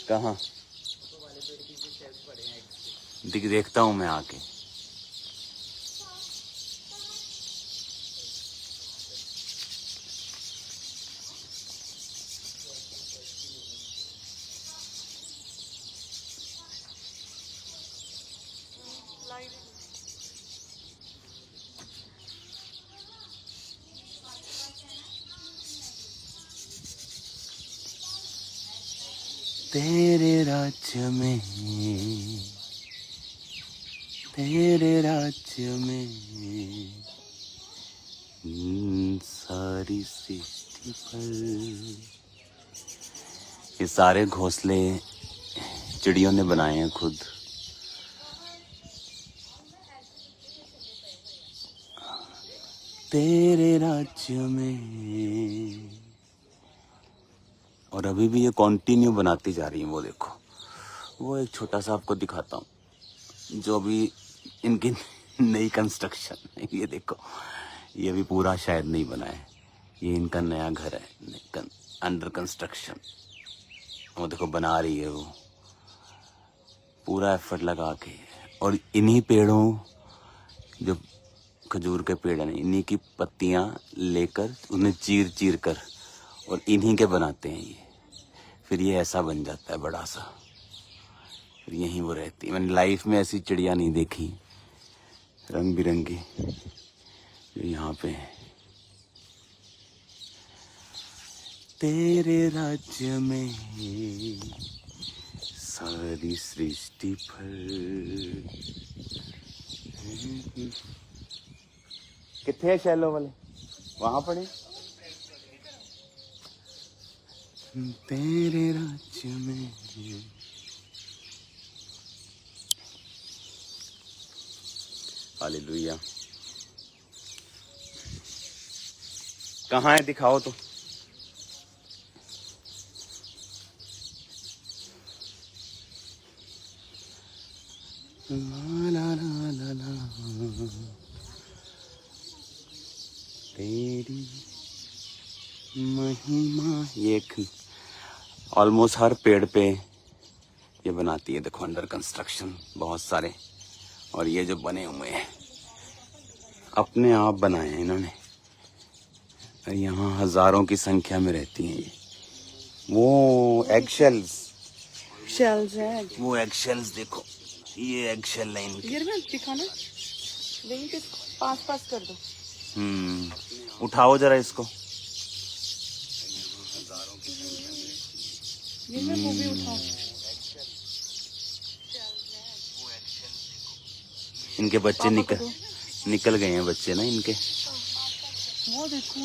कहाँ? देखता हूँ मैं आके। तेरे राज्य में, तेरे राज्य में सारी सृष्टि पर। ये सारे घोंसले चिड़ियों ने बनाए हैं खुद। तेरे राज्य में। और अभी भी ये कंटिन्यू बनाती जा रही है। वो देखो, वो एक छोटा सा आपको दिखाता हूँ जो भी इनकी नई कंस्ट्रक्शन है। ये देखो, ये भी पूरा शायद नहीं बना है। ये इनका नया घर है, अंडर कंस्ट्रक्शन। वो देखो बना रही है वो, पूरा एफर्ट लगा के। और इन्हीं पेड़ों, जो खजूर के पेड़ हैं, इन्हीं की पत्तियां लेकर उन्हें चीर चीर कर और इन्हीं के बनाते हैं ये। फिर ये ऐसा बन जाता है बड़ा सा। फिर यहीं वो रहती है। मैंने लाइफ में ऐसी चिड़िया नहीं देखी रंग बिरंगी जो यहाँ पे है। तेरे राज्य में सारी सृष्टि पर। कितने हैं शैलो वाले? वहां पड़े। तेरे राज्य में। हालेलुया। कहाँ है? दिखाओ तो। ला ला ला ला ला, तेरी महिमा। ये ऑलमोस्ट हर पेड़ पे ये बनाती है। देखो अंडर कंस्ट्रक्शन बहुत सारे। और ये जो बने हुए हैं अपने आप बनाए हैं इन्होंने। और यहाँ हजारों की संख्या में रहती हैं ये। वो एग शेल्स है। वो एग शेल्स देखो, ये एग शेल लाइन दिखाना, लेकिन के पास कर दो। उठाओ जरा इसको। वो भी उठाओ। इनके बच्चे निकल गए हैं बच्चे ना इनके। वो देखो,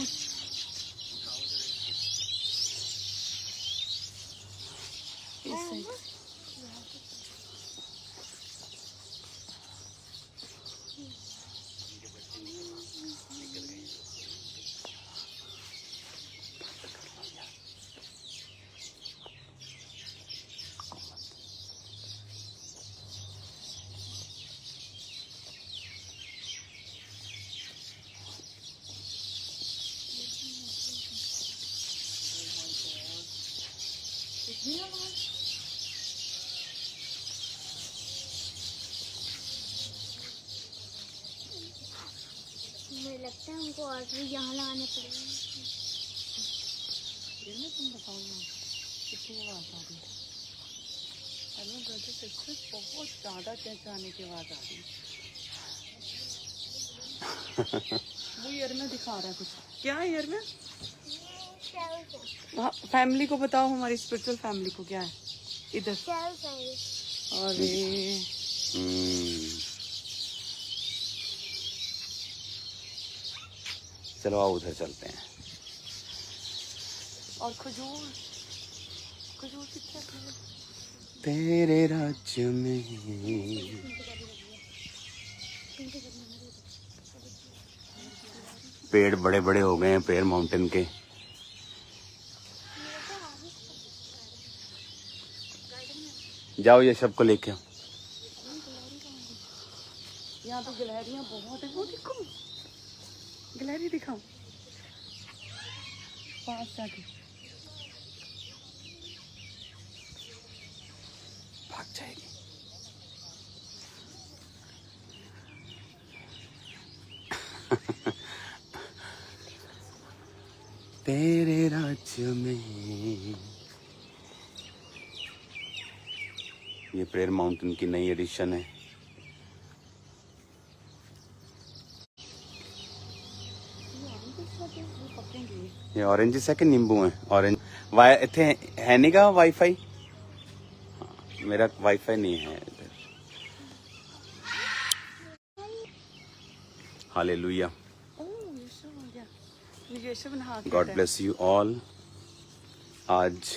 मुझे लगता है हमको और भी यहाँ लगाने पड़ेंगे। तुम बताओ ना कितनी आवाज आ रही है? बहुत ज्यादा चहचहाने की आवाज आ रही है। वो ईयर में दिखा रहा है कुछ। क्या है ईयर में? फैमिली को बताओ, हमारी स्पिरिचुअल फैमिली को क्या है इधर? अरे चलो आओ उधर चलते हैं। और खजूर कितना? तेरे राज्य में। पेड़ बड़े बड़े हो गए हैं, पेड़ माउंटेन के। जाओ ये सबको लेके आओ। यहाँ तो गिलहरियाँ बहुत है। वो देखो, गिलहरी दिखाओ पास जाके। भाग जाएगी। तेरे राज्य में। ये प्रेयर माउंटेन की नई एडिशन है। ये ऑरेंज है कि नींबू है? ऑरेंज वाई इतने है नहीं का वाईफाई? मेरा वाईफाई नहीं है इधर। Hallelujah. God bless you all. आज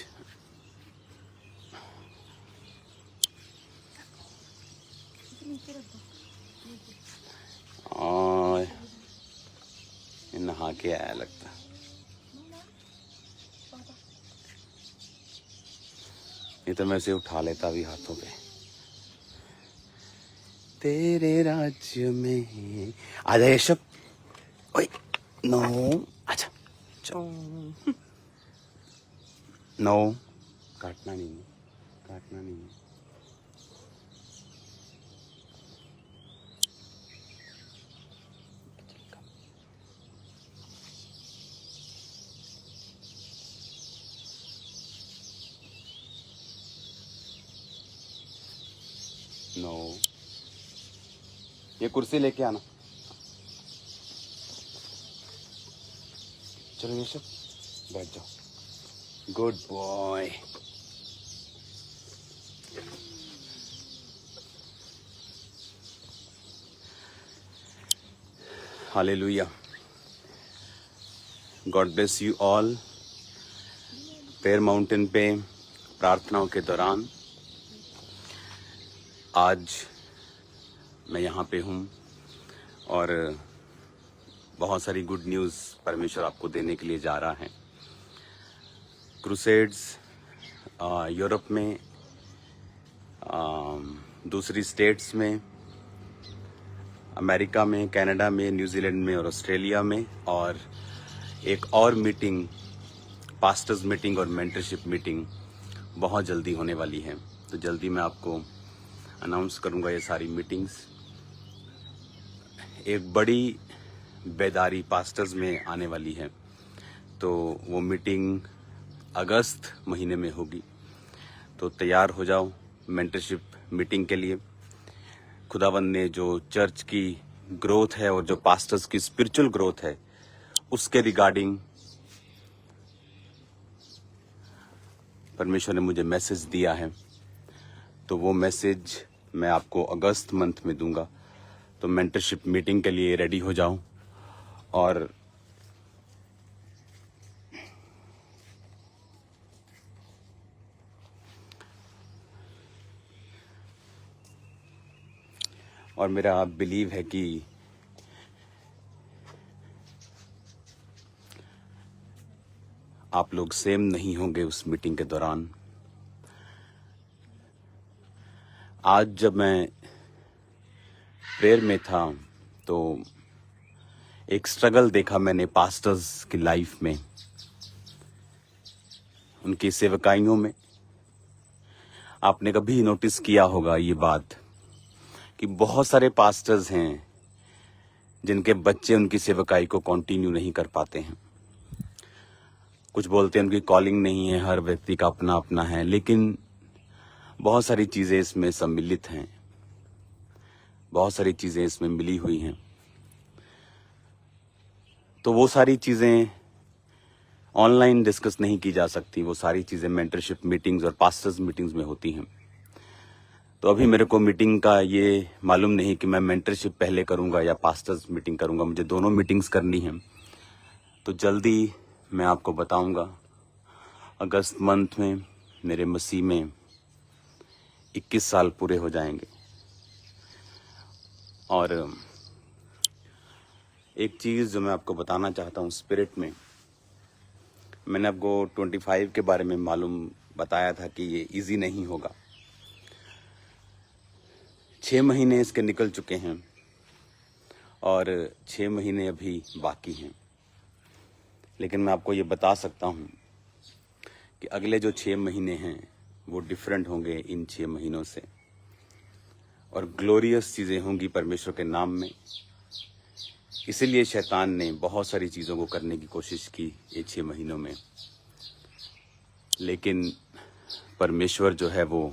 नहा के आया लगता। नहीं तो मैं इसे उठा लेता भी हाथों पे। तेरे राज्य में आजा यशब। ओए नो आजा। नो काटना नहीं है, काटना नहीं है। नो ये कुर्सी लेके आना। चलो यशब बैठ जाओ। Good boy. Hallelujah. God bless you all. Prayer mountain पे प्रार्थनाओं के दौरान आज मैं यहाँ पे हूँ और बहुत सारी गुड न्यूज़ परमेश्वर आपको देने के लिए जा रहा है। क्रूसेड्स यूरोप में, दूसरी स्टेट्स में, अमेरिका में, कनाडा में, न्यूजीलैंड में और ऑस्ट्रेलिया में, और एक और मीटिंग, पास्टर्स मीटिंग और मेंटरशिप मीटिंग बहुत जल्दी होने वाली है। तो जल्दी मैं आपको अनाउंस करूंगा ये सारी मीटिंग्स। एक बड़ी बेदारी पास्टर्स में आने वाली है, तो वो मीटिंग अगस्त महीने में होगी। तो तैयार हो जाओ मेंटरशिप मीटिंग के लिए। खुदावंद ने जो चर्च की ग्रोथ है और जो पास्टर्स की स्पिरिचुअल ग्रोथ है उसके रिगार्डिंग परमेश्वर ने मुझे मैसेज दिया है। तो वो मैसेज मैं आपको अगस्त मंथ में दूंगा। तो मेंटरशिप मीटिंग के लिए रेडी हो जाओ। और मेरा बिलीव है कि आप लोग सेम नहीं होंगे उस मीटिंग के दौरान। आज जब मैं प्रेयर में था तो एक स्ट्रगल देखा मैंने पास्टर्स की लाइफ में, उनकी सेवकाइयों में। आपने कभी नोटिस किया होगा ये बात कि बहुत सारे पास्टर्स हैं जिनके बच्चे उनकी सेवकाई को कंटिन्यू नहीं कर पाते हैं। कुछ बोलते हैं उनकी कॉलिंग नहीं है, हर व्यक्ति का अपना अपना है, लेकिन बहुत सारी चीज़ें इसमें सम्मिलित हैं, बहुत सारी चीज़ें इसमें मिली हुई हैं। तो वो सारी चीज़ें ऑनलाइन डिस्कस नहीं की जा सकती, वो सारी चीज़ें मेंटरशिप मीटिंग्स और पास्टर्स मीटिंग्स में होती हैं। तो अभी मेरे को मीटिंग का ये मालूम नहीं कि मैं मेंटरशिप पहले करूंगा या पास्टर्स मीटिंग करूंगा, मुझे दोनों मीटिंग्स करनी हैं। तो जल्दी मैं आपको बताऊंगा। अगस्त मंथ में मेरे मसीह में 21 साल पूरे हो जाएंगे। और एक चीज़ जो मैं आपको बताना चाहता हूँ स्पिरिट में, मैंने आपको 25 के बारे में मालूम बताया था कि ये इजी नहीं होगा। 6 महीने इसके निकल चुके हैं और 6 महीने अभी बाकी हैं। लेकिन मैं आपको ये बता सकता हूँ कि अगले जो 6 महीने हैं वो डिफरेंट होंगे इन 6 महीनों से, और ग्लोरियस चीज़ें होंगी परमेश्वर के नाम में। इसीलिए शैतान ने बहुत सारी चीज़ों को करने की कोशिश की ये 6 महीनों में, लेकिन परमेश्वर जो है वो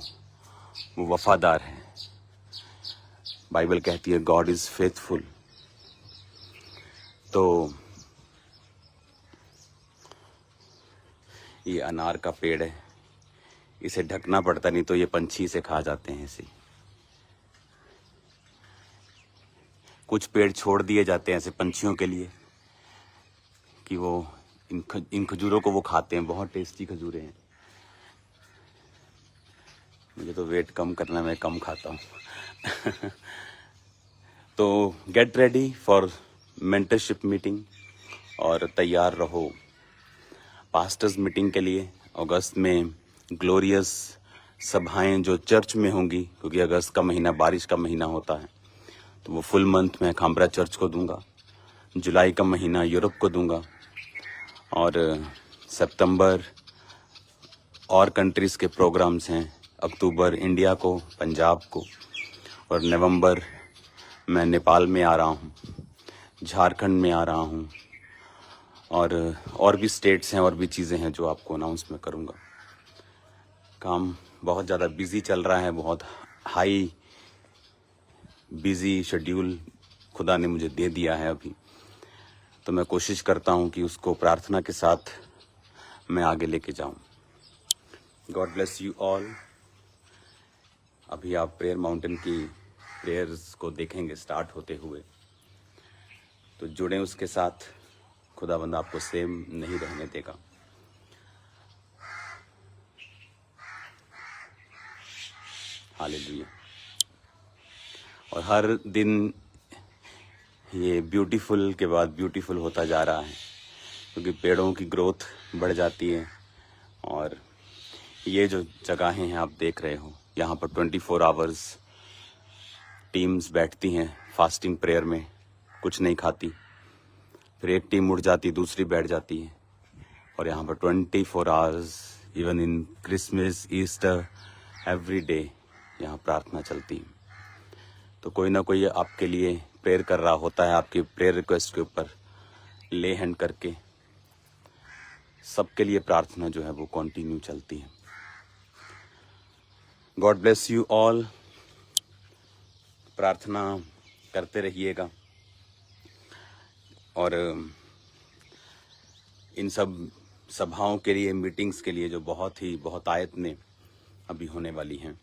वफादार है। बाइबल कहती है गॉड इज़ फेथफुल। तो ये अनार का पेड़ है, इसे ढकना पड़ता, नहीं तो ये पंछी से खा जाते हैं इसे। कुछ पेड़ छोड़ दिए जाते हैं ऐसे पंछियों के लिए कि वो इन खजूरों को वो खाते हैं। बहुत टेस्टी खजूरें हैं। मुझे तो वेट कम करना, मैं कम खाता हूँ। तो get ready for mentorship meeting और तैयार रहो पास्टर्स मीटिंग के लिए। अगस्त में ग्लोरियस सभाएं जो चर्च में होंगी, क्योंकि अगस्त का महीना बारिश का महीना होता है, तो वो फुल मंथ में खामरा चर्च को दूंगा। जुलाई का महीना यूरोप को दूंगा, और सितंबर और कंट्रीज़ के प्रोग्राम्स हैं। अक्टूबर इंडिया को, पंजाब को, और नवंबर मैं नेपाल में आ रहा हूँ, झारखंड में आ रहा हूँ, और भी स्टेट्स हैं और भी चीज़ें हैं जो आपको अनाउंस मैं करूँगा। काम बहुत ज़्यादा बिजी चल रहा है, बहुत हाई बिजी शेड्यूल खुदा ने मुझे दे दिया है अभी। तो मैं कोशिश करता हूँ कि उसको प्रार्थना के साथ मैं आगे लेके जाऊँ। God bless you all. अभी आप प्रेयर माउंटेन की प्रेयर्स को देखेंगे स्टार्ट होते हुए, तो जुड़ें उसके साथ। खुदाबंद आपको सेम नहीं रहने देगा। हालेलुया। और हर दिन ये ब्यूटीफुल के बाद ब्यूटीफुल होता जा रहा है, क्योंकि पेड़ों की ग्रोथ बढ़ जाती है। और ये जो जगहें हैं आप देख रहे हो, यहाँ पर 24 आवर्स टीम्स बैठती हैं फास्टिंग प्रेयर में, कुछ नहीं खाती। फिर एक टीम उठ जाती, दूसरी बैठ जाती है, और यहाँ पर 24 hours, even in Christmas, Easter, every day यहाँ प्रार्थना चलती है। तो कोई ना कोई आपके लिए प्रेयर कर रहा होता है, आपकी प्रेयर रिक्वेस्ट के ऊपर ले हैंड करके। सबके लिए प्रार्थना जो है वो कंटिन्यू चलती है। God bless you all. प्रार्थना करते रहिएगा, और इन सब सभाओं के लिए, मीटिंग्स के लिए जो बहुत आयत में अभी होने वाली हैं,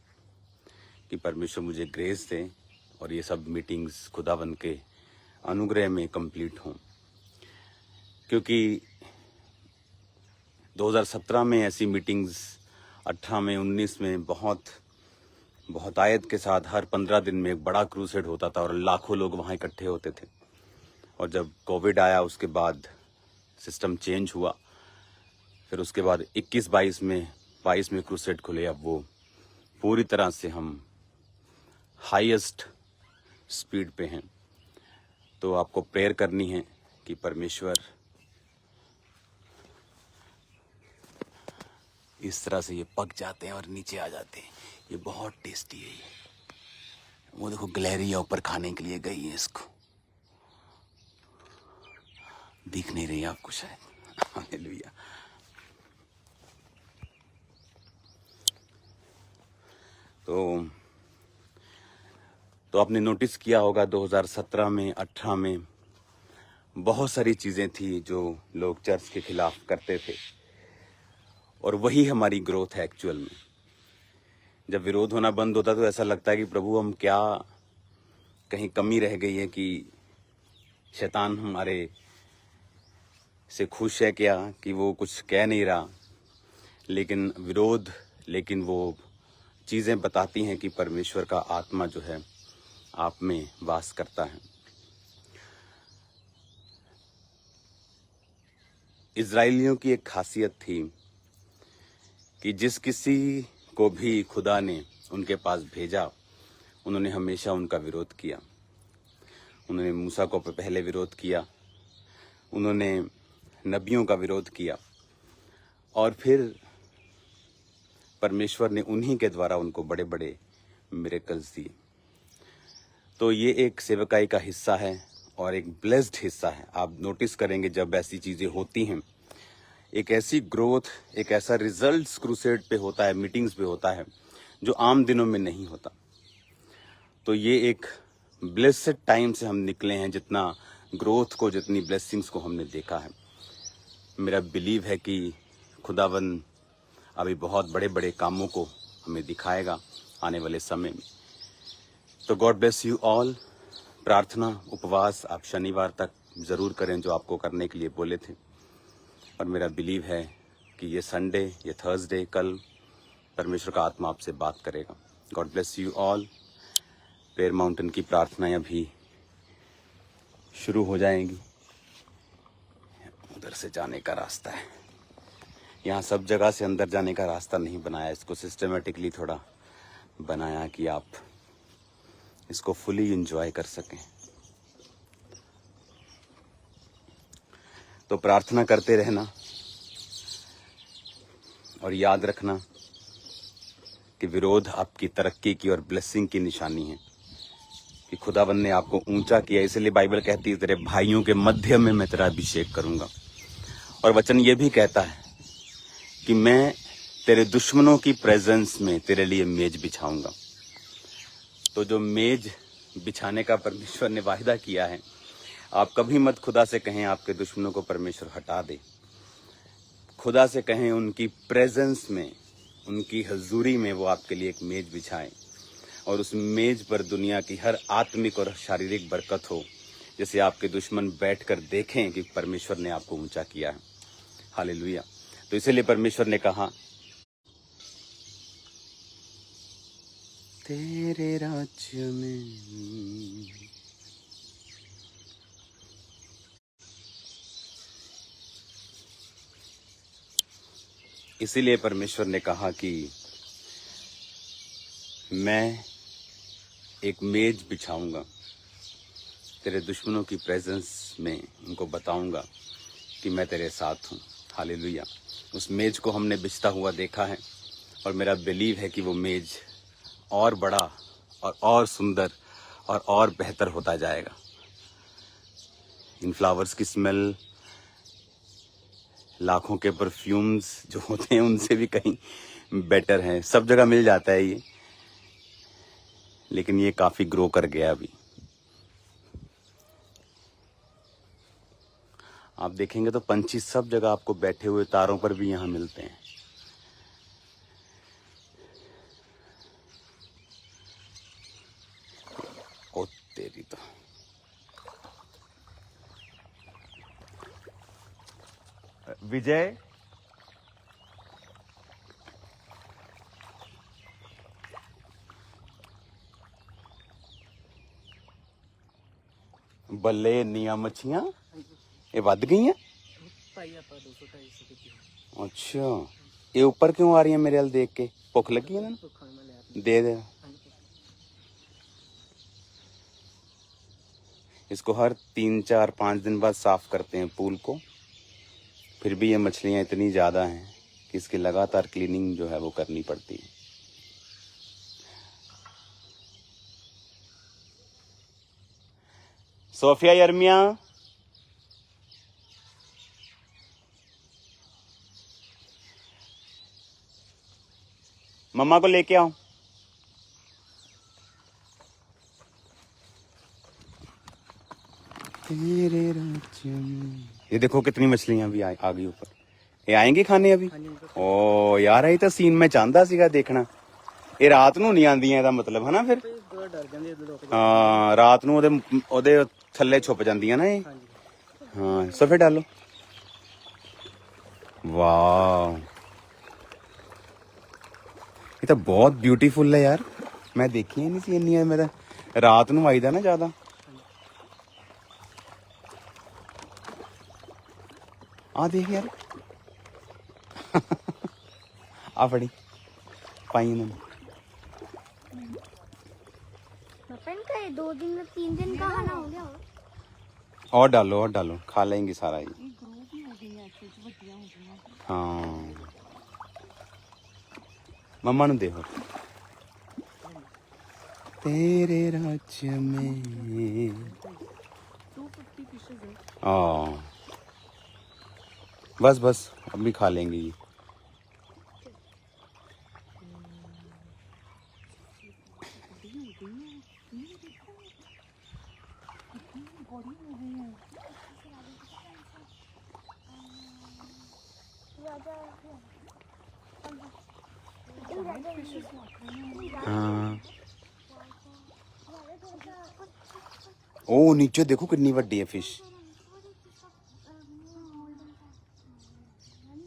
कि परमेश्वर मुझे ग्रेस दे और ये सब मीटिंग्स खुदावंद के अनुग्रह में कंप्लीट हों। क्योंकि 2017 में ऐसी मीटिंग्स, 18 में, 19 में बहुत आयत के साथ हर 15 दिन में एक बड़ा क्रूसेड होता था और लाखों लोग वहाँ इकट्ठे होते थे। और जब कोविड आया उसके बाद सिस्टम चेंज हुआ। फिर उसके बाद 22 में क्रूसेड खुले। अब वो पूरी तरह से हम हाईएस्ट स्पीड पे हैं। तो आपको प्रेयर करनी है कि परमेश्वर इस तरह से ये पक जाते हैं और नीचे आ जाते हैं। ये बहुत टेस्टी है। ये वो देखो गिलहरियाँ ऊपर खाने के लिए गई है, इसको दिख नहीं रही आपको शायद। हालेलुया। तो आपने नोटिस किया होगा 2017 में, 18 में बहुत सारी चीज़ें थी जो लोग चर्च के खिलाफ करते थे, और वही हमारी ग्रोथ है एक्चुअल में। जब विरोध होना बंद होता तो ऐसा लगता है कि प्रभु हम क्या, कहीं कमी रह गई है कि शैतान हमारे से खुश है क्या, कि वो कुछ कह नहीं रहा। लेकिन वो चीज़ें बताती हैं कि परमेश्वर का आत्मा जो है आप में वास करता है। इज़राइलियों की एक खासियत थी कि जिस किसी को भी खुदा ने उनके पास भेजा, उन्होंने हमेशा उनका विरोध किया। उन्होंने मूसा को पहले विरोध किया, उन्होंने नबियों का विरोध किया, और फिर परमेश्वर ने उन्हीं के द्वारा उनको बड़े बड़े मिरेकल्स दिए। तो ये एक सेवकाई का हिस्सा है और एक ब्लेस्ड हिस्सा है। आप नोटिस करेंगे जब ऐसी चीज़ें होती हैं, एक ऐसी ग्रोथ, एक ऐसा रिजल्ट्स क्रूसेड पे होता है, मीटिंग्स पे होता है, जो आम दिनों में नहीं होता। तो ये एक ब्लेस्ड टाइम से हम निकले हैं, जितना ग्रोथ को, जितनी ब्लेसिंग्स को हमने देखा है। मेरा बिलीव है कि खुदावन अभी बहुत बड़े बड़े कामों को हमें दिखाएगा आने वाले समय में। तो गॉड ब्लेस यू ऑल। प्रार्थना, उपवास आप शनिवार तक ज़रूर करें जो आपको करने के लिए बोले थे। और मेरा बिलीव है कि ये संडे, ये थर्सडे, कल परमेश्वर का आत्मा आपसे बात करेगा। God bless you all. Prayer mountain की प्रार्थनाएं अभी शुरू हो जाएंगी। उधर से जाने का रास्ता है, यहाँ सब जगह से अंदर जाने का रास्ता नहीं बनाया, इसको सिस्टमेटिकली थोड़ा बनाया कि आप इसको फुली एंजॉय कर सकें। तो प्रार्थना करते रहना और याद रखना कि विरोध आपकी तरक्की की और ब्लेसिंग की निशानी है, कि खुदावन ने आपको ऊंचा किया। इसलिए बाइबल कहती है तेरे भाइयों के मध्य में मैं तेरा अभिषेक करूंगा। और वचन ये भी कहता है कि मैं तेरे दुश्मनों की प्रेजेंस में तेरे लिए मेज बिछाऊंगा। तो जो मेज बिछाने का परमेश्वर ने वायदा किया है, आप कभी मत खुदा से कहें आपके दुश्मनों को परमेश्वर हटा दे। खुदा से कहें उनकी प्रेजेंस में, उनकी हजूरी में वो आपके लिए एक मेज बिछाएं और उस मेज पर दुनिया की हर आत्मिक और शारीरिक बरकत हो, जैसे आपके दुश्मन बैठकर देखें कि परमेश्वर ने आपको ऊंचा किया है। हालेलुया। तो इसीलिए परमेश्वर ने कहा तेरे राज्य में इसीलिए परमेश्वर ने कहा कि मैं एक मेज बिछाऊंगा तेरे दुश्मनों की प्रेजेंस में, उनको बताऊंगा कि मैं तेरे साथ हूँ। हालेलुया। उस मेज को हमने बिछता हुआ देखा है और मेरा बिलीव है कि वो मेज और बड़ा और सुंदर और बेहतर होता जाएगा। इन फ्लावर्स की स्मेल लाखों के परफ्यूम्स जो होते हैं उनसे भी कहीं बेटर है। सब जगह मिल जाता है ये, लेकिन ये काफी ग्रो कर गया अभी। आप देखेंगे तो पंछी सब जगह आपको बैठे हुए तारों पर भी यहाँ मिलते हैं। ओ तेरी तो विजय, ਬੱਲੇ ਇੰਨੀਆਂ ਮੱਛੀਆਂ ਇਹ ਵੱਧ ਗਈਆਂ। अच्छा, ये ऊपर क्यों आ रही है मेरे वाल देख के? भुख लगी है ना? दे दे। इसको हर 3, 4, 5 दिन बाद साफ करते हैं पूल को। फिर भी ये मछलियाँ इतनी ज़्यादा हैं कि इसकी लगातार क्लीनिंग जो है वो करनी पड़ती है। सोफिया, यर्मिया, मम्मा को लेके आओ। तेरे राज्य में ये देखो कितनी मछलियां भी आ गई ऊपर। ये आएंगी खाने अभी। ओ यार, ये तो सीन मैं चाहता सीगा देखना। ये रात ਨੂੰ ਨਹੀਂ ਆਂਦੀਆਂ ਇਹਦਾ ਮਤਲਬ ਹੈ ਨਾ? ਫਿਰ ਹਾਂ, ਰਾਤ ਨੂੰ ਉਹਦੇ ਥੱਲੇ ਛੁਪ ਜਾਂਦੀਆਂ ਨਾ ਇਹ। ਹਾਂ, ਸਫੇ डालो। वाह, ये तो बहुत ब्यूटीफुल है यार। मैं देखी नहीं सी इन्नी। मेरा रात ਨੂੰ ਆਈਦਾ ਨਾ ਜ਼ਿਆਦਾ। आ देख यार आ फड़ी पाई इन्होंने। का 2 दिन में 3 दिन का खाना हो गया। और डालो खा लेंगे सारा ये। हाँ, मम्मा नु दे होर तेरे राज्य में 250 फिशेज है। हाँ बस बस अब भी खा लेंगे ये। हाँ ओ नीचे देखो कितनी बड़ी है फिश।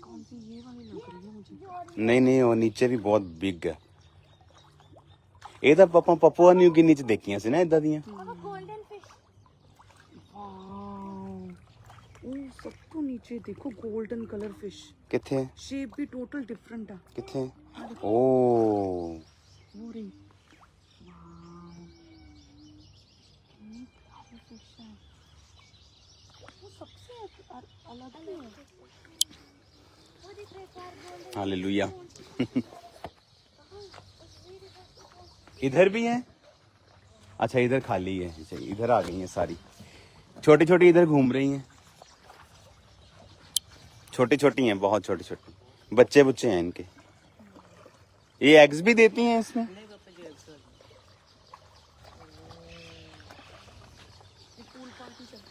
कौन सी ये वाली लग रही है मुझे। नहीं नहीं वो नीचे भी बहुत बिग है। ਇਹ ਤਾਂ ਆਪਾਂ ਪਪੂਆ ਨਿਊ ਗਿਨੀ ਚ ਦੇਖੀਆਂ ਸੀ ਨਾ ਇਦਾਂ ਦੀਆਂ। गोल्डन फिश ओ सब तो नीचे देखो गोल्डन कलर फिश। ਕਿੱਥੇ शेप भी टोटल डिफरेंट है। ਕਿੱਥੇ ਓ वो रही। वाओ ये क्या फिश है। वो सबसे अलग ही है। वो दिख रहा है चार गोल्डन हालेलुया। इधर भी है अच्छा इधर खाली है। अच्छा इधर आ गई हैं सारी छोटी छोटी इधर घूम रही हैं। छोटी छोटी हैं बहुत छोटी छोटी बच्चे बुच्चे हैं इनके। ये एग्स भी देती हैं इसमें।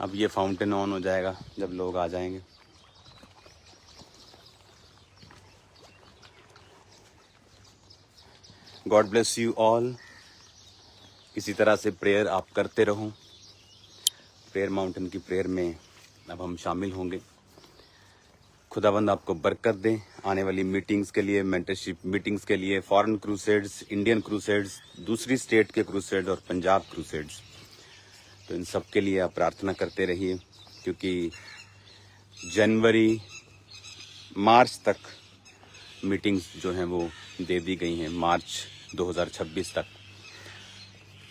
अब ये फाउंटेन ऑन हो जाएगा जब लोग आ जाएंगे। God bless you all. इसी तरह से प्रेयर आप करते रहो। प्रेयर माउंटेन की प्रेयर में अब हम शामिल होंगे। खुदाबंद आपको बरकत दे आने वाली मीटिंग्स के लिए, मेंटरशिप मीटिंग्स के लिए, फॉरेन क्रूसेड्स, इंडियन क्रूसेड्स, दूसरी स्टेट के क्रूसेड्स और पंजाब क्रूसेड्स। तो इन सब के लिए आप प्रार्थना करते रहिए क्योंकि जनवरी मार्च तक मीटिंग्स जो हैं वो दे दी गई हैं, मार्च 2026 तक।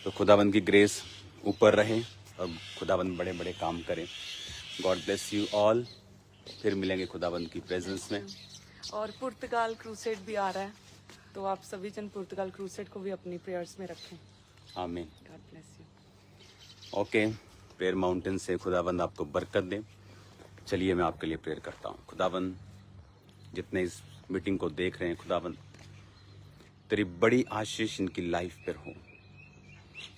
तो खुदाबंद की ग्रेस ऊपर रहे और खुदाबंद बड़े बड़े काम करें। God bless you all. फिर मिलेंगे खुदाबंद की प्रेजेंस में। और पुर्तगाल क्रूसेड भी आ रहा है तो आप सभी जन पुर्तगाल क्रूसेड को भी अपनी प्रेयर्स में रखें। आमीन। God bless you. Okay prayer mountain से खुदाबंद आपको बरकत दे। चलिए मैं आपके लिए प्रेयर करता हूँ। खुदाबंद जितने इस मीटिंग को देख रहे हैं खुदाबंद तेरी बड़ी आशीष इनकी लाइफ पर हो।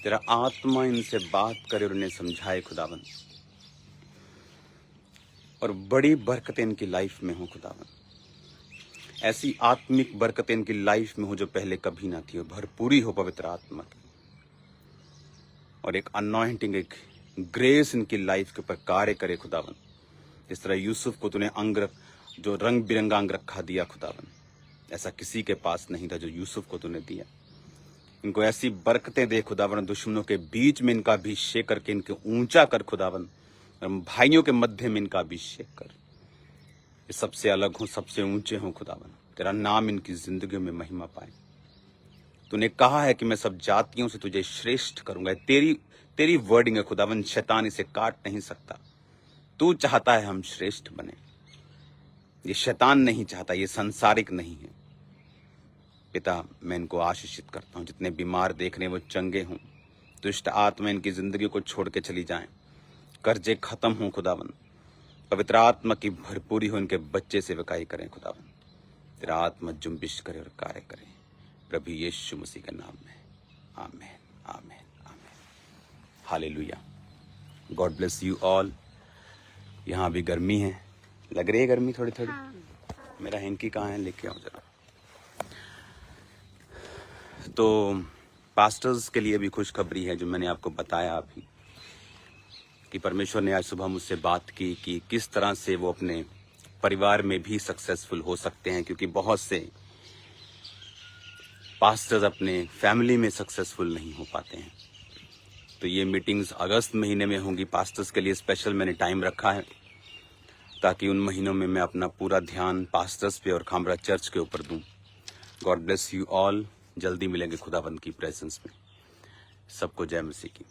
तेरा आत्मा इनसे बात करे और उन्हें समझाए खुदाबंद। और बड़ी बरकतें इनकी लाइफ में हो खुदाबंद। ऐसी आत्मिक बरकतें इनकी लाइफ में हो जो पहले कभी ना थी और भरपूरी हो पवित्र आत्मा की। और एक अनॉइंटिंग, एक ग्रेस इनकी लाइफ के ऊपर कार्य करे खुदाबंद। जिस तरह यूसुफ को तूने अंग जो रंग बिरंगा अंग रखा दिया खुदाबंद, ऐसा किसी के पास नहीं था जो यूसुफ को तूने दिया। इनको ऐसी बरकतें दे खुदाबंद। दुश्मनों के बीच में इनका अभिषेक करके इनके ऊंचा कर खुदाबंद। भाइयों के मध्य में इनका अभिषेक कर। ये सबसे अलग हो, सबसे ऊंचे हो खुदाबंद। तेरा नाम इनकी जिंदगी में महिमा पाए। तूने कहा है कि मैं सब जातियों से तुझे श्रेष्ठ करूंगा। तेरी वर्डिंग है खुदाबंद। शैतान इसे काट नहीं सकता। तू चाहता है हम श्रेष्ठ बने। ये शैतान नहीं चाहता, ये संसारिक नहीं है। पिता मैं इनको आशीषित करता हूँ। जितने बीमार देख रहे हैं वो चंगे हों। दुष्ट आत्मा इनकी जिंदगी को छोड़ के चली जाएं। कर्जे खत्म हों खुदाबंद। पवित्र आत्मा की भरपूरी हो। इनके बच्चे सेवकाई करें खुदाबंद। तेरा आत्मा जुम्बिश करे और कार्य करे प्रभु यीशु मसीह के नाम में। आमीन आमीन आमीन। Hallelujah. God bless you all. यहाँ भी गर्मी है, लग रही है गर्मी थोड़ी थोड़ी। मेरा हैंकी कहाँ है, लेके आओ जरा। तो पास्टर्स के लिए भी खुशखबरी है जो मैंने आपको बताया अभी कि परमेश्वर ने आज सुबह मुझसे बात की कि किस तरह से वो अपने परिवार में भी सक्सेसफुल हो सकते हैं। क्योंकि बहुत से पास्टर्स अपने फैमिली में सक्सेसफुल नहीं हो पाते हैं। तो ये मीटिंग्स अगस्त महीने में होंगी। पास्टर्स के लिए स्पेशल मैंने टाइम रखा है ताकि उन महीनों में मैं अपना पूरा ध्यान पास्टर्स पे और खामरा चर्च के ऊपर दूं। God bless you all. जल्दी मिलेंगे खुदाबंद की प्रेजेंस में। सबको जय मसीह की।